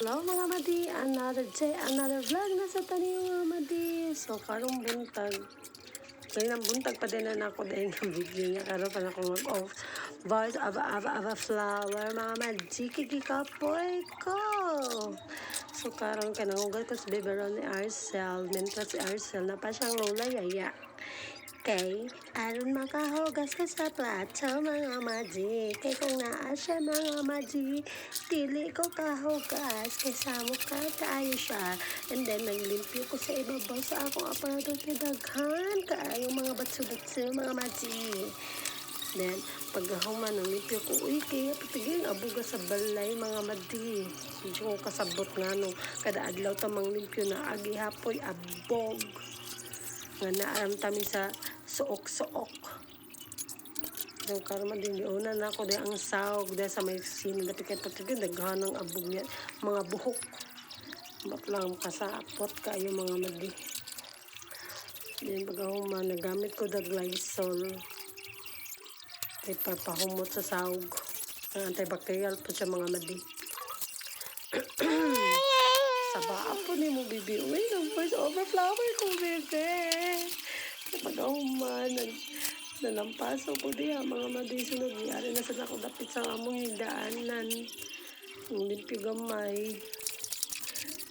Hello mga madi, another day, another vlog na sa tani mga madi. So karong buntag, ngayon buntag pa din na ako dahil ng video niya. Karon pa na ako mag-off voice ava flower mga madi, kikikapoy ko. So karon ka nangugal ko sa biberon ni Arcel, mentra si Arcel na pa siyang lola yaya. Okay, aron makahugas ka sa plato mga madi. Kay kung naa siya mga madi, dili ko kahugas. Kay samo ka kaayo siya. And then naglimpyo ko sa ibabaw sa akong aparador kay daghan kaayo mga batso-batso mga madi. Then paghuman ng limpyo ko, uy kaya patigil abuga sa balay mga madi. Medyo ko kasabot nga no, kada adlaw tamang limpyo na agi hapoy abog. Nga naaram tami sa suok-suok. Yung karma din una na ako dahil ang sahog dahil sa may sino na pikit-patigil daghan ng abog niya mga buhok mat lang kasapot kayo mga madi. Then pagkahuma nagamit ko dag Lysol ay papahumot sa sahog antibacterial po siya mga madi. Saba po ni mo bibi. Uy, ng first overflower ko bibi. Pag-ahuman, nalampaso ko diya mga madisunod. Yari na sa ako dapit sa among hidaanan. Ang limpi gamay.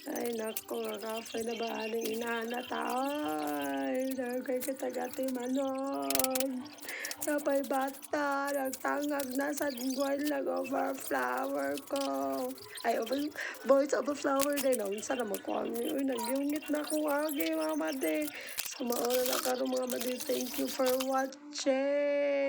Ay, nako, kakafay na ba aning inahanat? Ay, nagkay kitagati manon. Sabay bata, nagtangag na sa guwan lang overflower ko. Ay, boys overflower din. Unsa na magkuhan niyo. Uy, nagyungit na akong agi, mga madi. So, mauna na karoon mga madi. Thank you for watching.